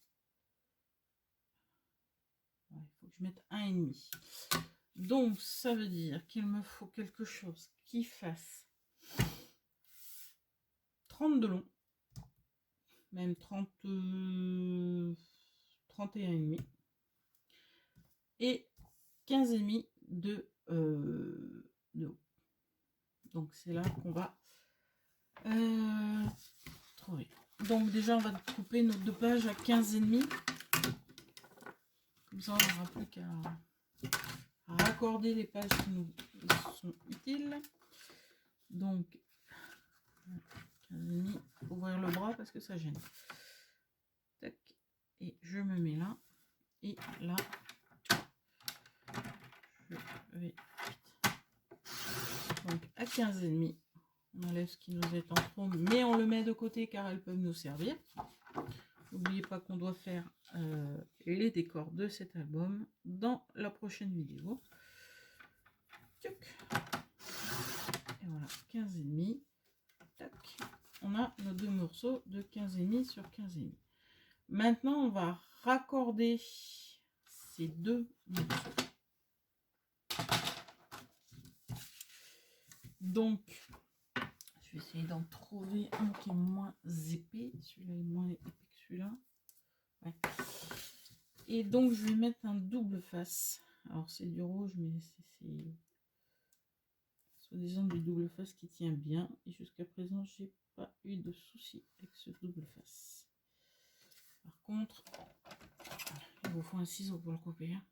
Il faut que je mette 1,5. Donc, ça veut dire qu'il me faut quelque chose qui fasse 30 de long, même 31,5 et 15,5 de haut. Donc, c'est là qu'on va trouver. Donc, déjà, on va couper nos deux pages à 15,5. Comme ça, on n'aura plus qu'à raccorder les pages qui nous sont utiles. Donc, 15,5, ouvrir le bras parce que ça gêne. Tac. Et je me mets là. Et là, je vais... Donc, à 15,5, on enlève ce qui nous est en trop, mais on le met de côté car elles peuvent nous servir. N'oubliez pas qu'on doit faire les décors de cet album dans la prochaine vidéo. Et voilà, 15,5. Tac. On a nos deux morceaux de 15,5 sur 15,5. Maintenant, on va raccorder ces deux morceaux. Donc, je vais essayer d'en trouver un qui est moins épais. Celui-là est moins épais que celui-là. Ouais. Et donc, je vais mettre un double face. Alors, c'est du rouge, mais c'est soi-disant du double face qui tient bien. Et jusqu'à présent, j'ai pas eu de soucis avec ce double face. Par contre, il vous faut un ciseau pour le couper. Hein.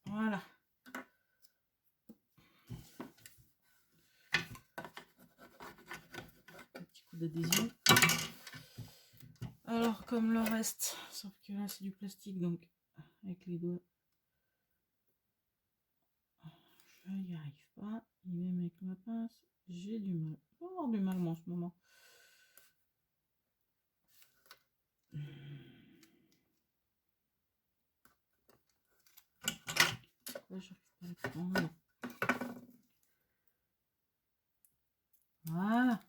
Voilà. Un petit coup d'adhésion. Alors, comme le reste, sauf que là, c'est du plastique, donc avec les doigts, je n'y arrive pas. Et même avec ma pince, j'ai du mal. Je vais avoir du mal, moi, en ce moment. Là, j'arrive pas à le prendre. Voilà.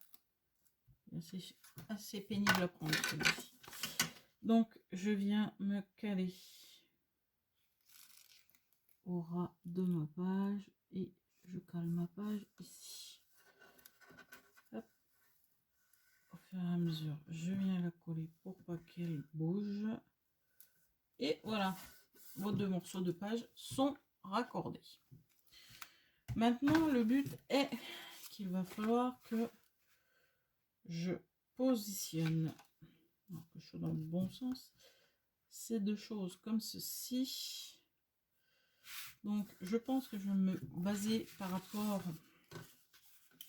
C'est assez pénible à prendre, celui-ci. Donc, je viens me caler au ras de ma page et je cale ma page ici. Hop. Au fur et à mesure, je viens la coller pour pas qu'elle bouge. Et voilà, vos deux morceaux de page sont raccordés. Maintenant, le but est qu'il va falloir que je positionne, alors que je sois dans le bon sens, ces deux choses comme ceci. Donc, je pense que je vais me baser par rapport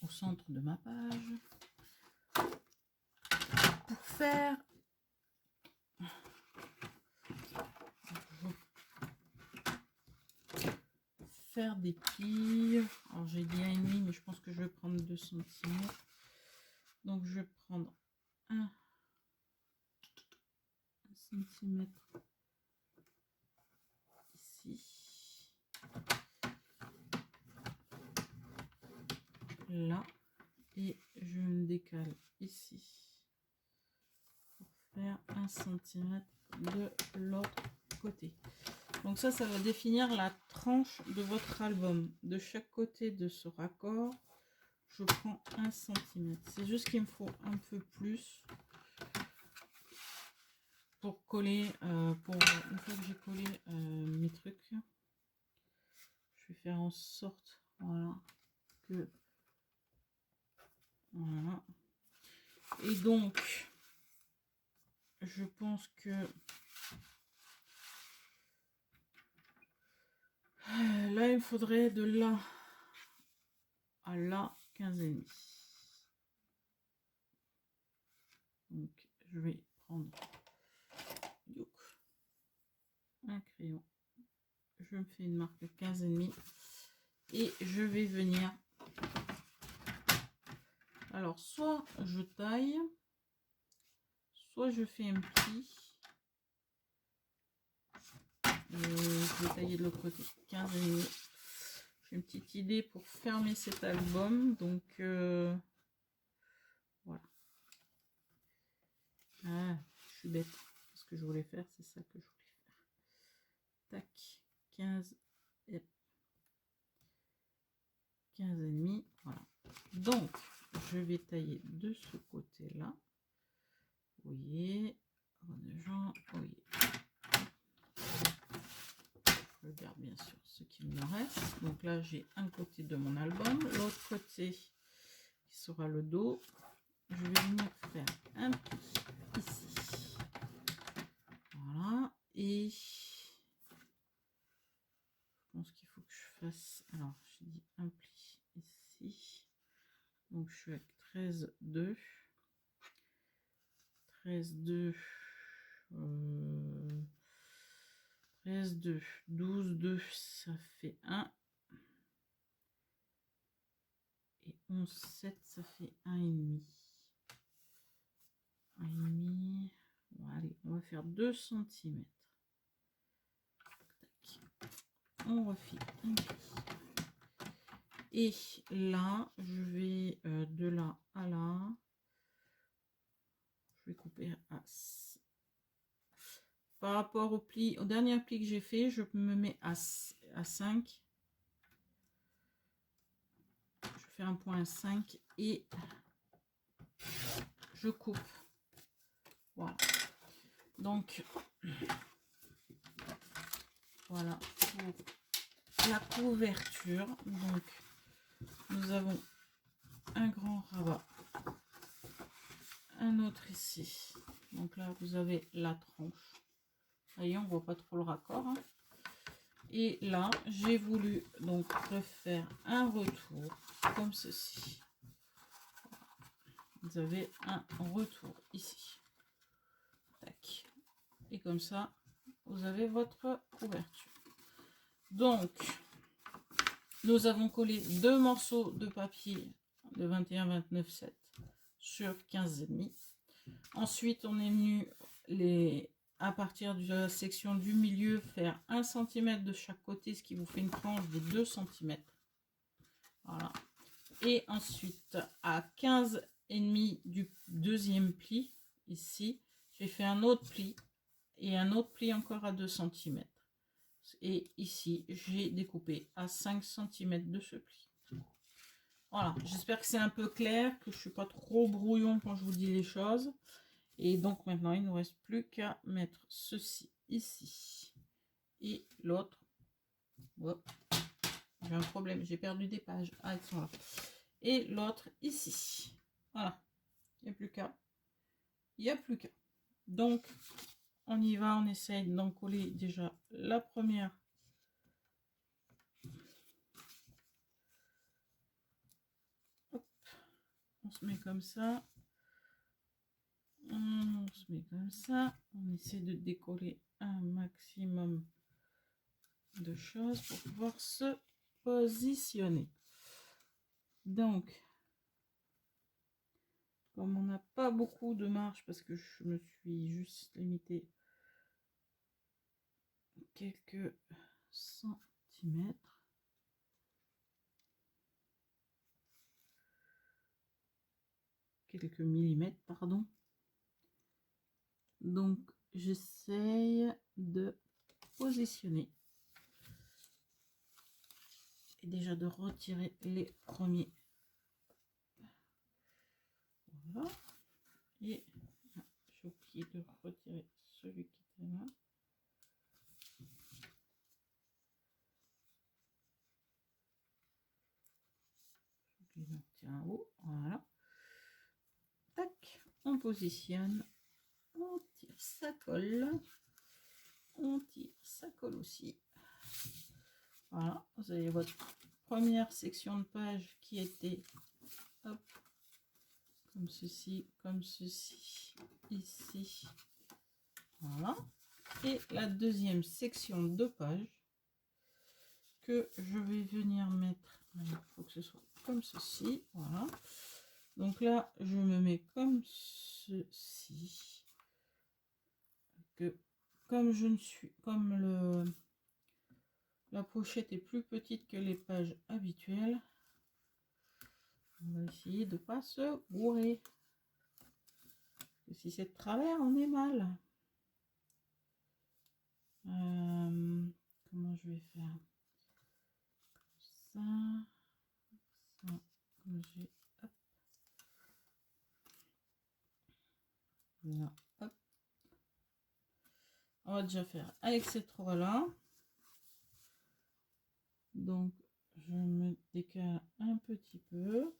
au centre de ma page pour faire des plis. Alors, j'ai dit 1,5, mais je pense que je vais prendre 2 cm. Donc, je vais prendre 1 cm ici, là, et je me décale ici pour faire 1 cm de l'autre côté. Donc ça va définir la tranche de votre album. De chaque côté de ce raccord, je prends 1 cm. C'est juste qu'il me faut un peu plus pour coller, une fois que j'ai collé mes trucs, je vais faire en sorte, voilà, que, voilà. Et donc, je pense que là, il me faudrait de là à là 15,5. Donc, je vais prendre un crayon. Je me fais une marque de 15,5 et je vais venir. Alors, soit je taille, soit je fais un pli. Je vais tailler de l'autre côté 15,5. J'ai une petite idée pour fermer cet album, donc voilà. Ah, je suis bête. Ce que je voulais faire, c'est ça que je voulais faire. Tac, 15 et 15,5. Voilà. Donc, je vais tailler de ce côté-là. Vous voyez, gens, voyez. Je regarde bien sûr ce qu'il me reste. Donc là, j'ai un côté de mon album, l'autre côté qui sera le dos. Je vais venir faire un pli ici. Voilà. Et je pense qu'il faut que je fasse. Alors, j'ai dit un pli ici. Donc, je suis avec 13,2. 13,2. 13,2. 12,2. Ça fait 1. Et 11,7, ça fait 1,5. 1,5. Bon, allez, on va faire 2 cm. On refait un pli. Et là, je vais de là à là. Je vais couper à... Par rapport au pli, au dernier pli que j'ai fait, je me mets à 5. Je fais un point 5 et je coupe. Voilà. Donc, voilà pour la couverture. Donc, nous avons un grand rabat. Un autre ici. Donc là, vous avez la tranche. Voyez, on voit pas trop le raccord. Hein. Et là, j'ai voulu donc refaire un retour comme ceci. Vous avez un retour ici. Tac. Et comme ça, vous avez votre couverture. Donc, nous avons collé 2 morceaux de papier de 21-29-7 sur 15,5. Ensuite, on est venu à partir de la section du milieu faire 1 cm de chaque côté, ce qui vous fait une tranche de 2 cm. Voilà. Et ensuite, à 15,5 du deuxième pli, ici, j'ai fait un autre pli et un autre pli encore à 2 cm. Et ici, j'ai découpé à 5 cm de ce pli. Voilà, j'espère que c'est un peu clair, que je ne suis pas trop brouillon quand je vous dis les choses. Et donc maintenant, il ne nous reste plus qu'à mettre ceci ici. Et l'autre. J'ai un problème, j'ai perdu des pages. Ah, elles sont là. Et l'autre ici. Voilà. Il n'y a plus qu'à. Il n'y a plus qu'à. Donc, on y va, on essaye d'en coller déjà la première. Hop. On se met comme ça. On se met comme ça. On essaie de décoller un maximum de choses pour pouvoir se positionner. Donc, comme on n'a pas beaucoup de marge parce que je me suis juste limité quelques centimètres, quelques millimètres, pardon. Donc, j'essaye de positionner et déjà de retirer les premiers. Voilà. Et j'ai oublié de retirer celui qui était là. J'ai oublié de retirer en haut. Voilà. Tac, on positionne. On tire, ça colle. On tire, ça colle aussi. Voilà, vous avez votre première section de page qui était hop, comme ceci, ici. Voilà. Et la deuxième section de page que je vais venir mettre. Il faut que ce soit comme ceci. Voilà. Donc là, je me mets comme ceci. Que comme je ne suis comme la pochette est plus petite que les pages habituelles, on va essayer de ne pas se gourer. Si c'est de travers, on est mal. Comment je vais faire ça, comme j'ai, hop. Voilà, hop. On va déjà faire avec cette roue là. Donc je me décale un petit peu.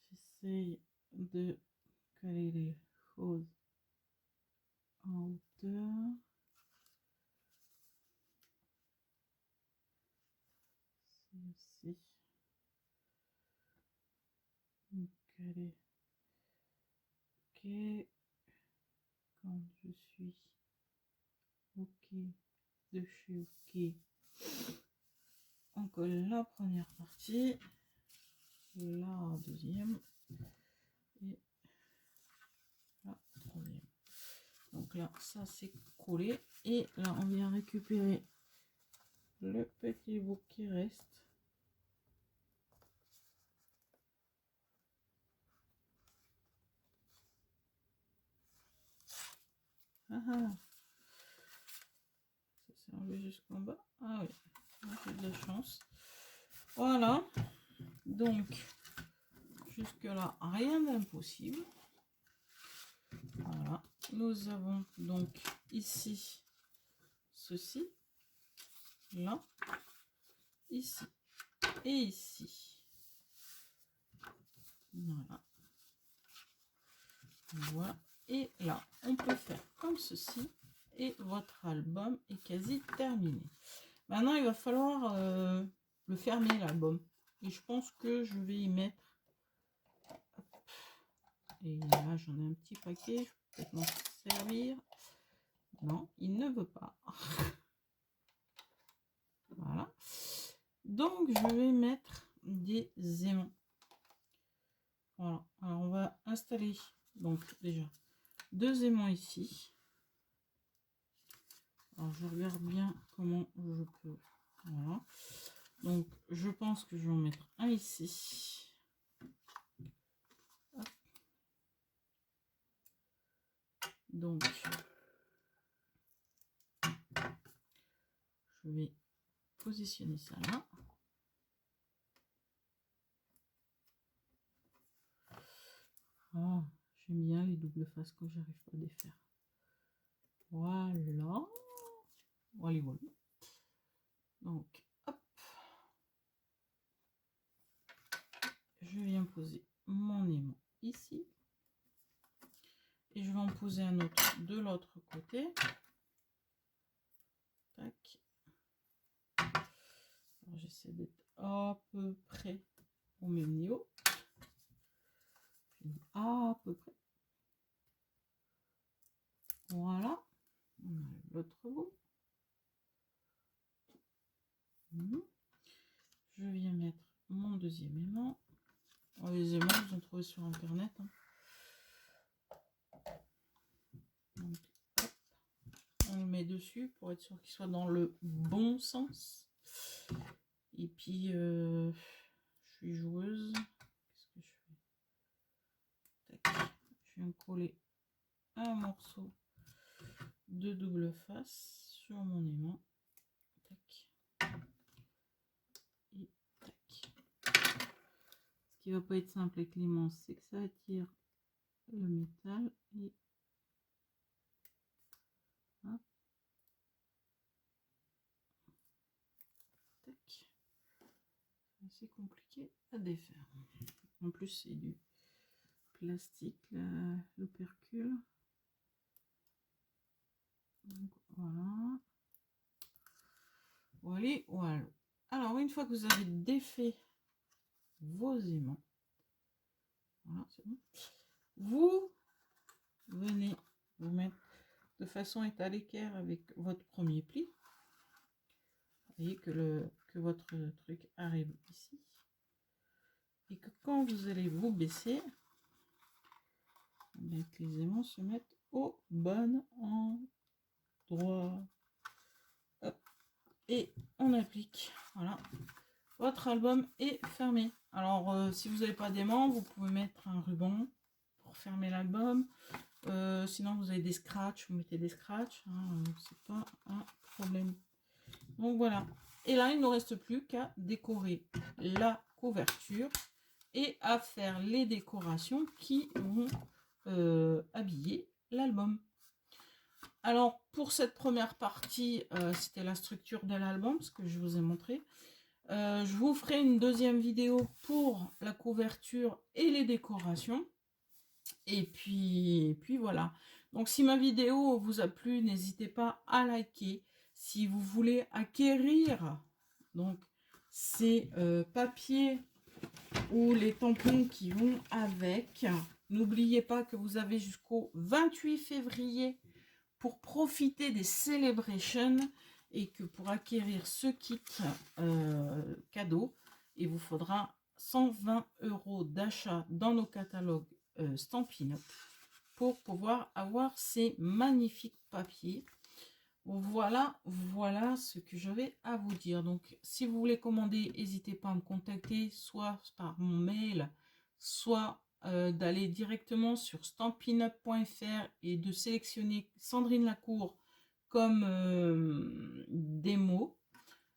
J'essaye de caler les choses en hauteur. Ici. Caler. Ok. Quand je suis ok de chez ok, on colle la première partie, la deuxième et la troisième. Donc là, ça c'est collé. Et là, on vient récupérer le petit bout qui reste. Ah ah. Ça s'est enlevé jusqu'en bas. Ah oui, j'ai de la chance. Voilà. Donc, jusque là, rien d'impossible. Voilà. Nous avons donc ici ceci, là, ici et ici. Voilà. Voilà. Et là, on peut faire comme ceci et votre album est quasi terminé. Maintenant, il va falloir le fermer, l'album. Et je pense que je vais y mettre... Et là, j'en ai un petit paquet. Je peux peut-être m'en servir. Non, il ne veut pas. Voilà. Donc, je vais mettre des aimants. Voilà. Alors, on va installer, donc, déjà, 2 aimants ici. Alors, je regarde bien comment je peux. Voilà. Donc, je pense que je vais en mettre un ici. Hop. Donc, je vais positionner ça là. Ah, j'aime bien les doubles faces quand j'arrive pas à défaire. Voilà. Voilà, voilà. Donc, hop. Je viens poser mon aimant ici. Et je vais en poser un autre de l'autre côté. Tac. J'essaie d'être à peu près au même niveau. À peu près. Voilà. On a l'autre bout. Je viens mettre mon deuxième aimant. Oh, les aimants, vous en trouvez sur internet. Hein. Donc, hop, on le met dessus pour être sûr qu'il soit dans le bon sens. Et puis, je suis joueuse. Qu'est-ce que je fais? Tac. Je viens coller un morceau de double face sur mon aimant. Tac. Et tac. Ce qui va pas être simple avec l'aimant, c'est que ça attire le métal et hop. Tac. C'est assez compliqué à défaire. En plus, c'est du plastique, l'opercule. Donc voilà. Voilà, voilà. Alors, une fois que vous avez défait vos aimants, voilà, c'est bon. Vous venez vous mettre de façon état équerre avec votre premier pli. Vous voyez que votre truc arrive ici. Et que quand vous allez vous baisser, bien que les aimants se mettent au bon endroit. Hop. Et on applique. Voilà. Votre album est fermé. Alors, si vous n'avez pas d'aimant, vous pouvez mettre un ruban pour fermer l'album. Sinon, vous avez des scratchs, vous mettez des scratchs. Hein, c'est pas un problème. Donc voilà. Et là, il ne nous reste plus qu'à décorer la couverture et à faire les décorations qui vont habiller l'album. Alors, pour cette première partie, c'était la structure de l'album, ce que je vous ai montré. Je vous ferai une deuxième vidéo pour la couverture et les décorations. Et puis voilà. Donc, si ma vidéo vous a plu, n'hésitez pas à liker. Si vous voulez acquérir donc ces papiers ou les tampons qui vont avec, n'oubliez pas que vous avez jusqu'au 28 février pour profiter des celebrations et que pour acquérir ce kit cadeau, il vous faudra 120 € d'achat dans nos catalogues Stampin' Up pour pouvoir avoir ces magnifiques papiers. Voilà ce que j'avais à vous dire. Donc, si vous voulez commander, n'hésitez pas à me contacter, soit par mon mail, soit d'aller directement sur stampinup.fr et de sélectionner Sandrine Lacour comme démo,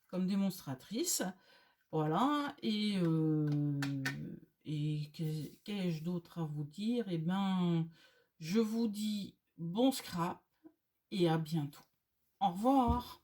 comme démonstratrice. Voilà. Et qu'ai-je d'autre à vous dire? Eh bien, je vous dis bon scrap et à bientôt. Au revoir.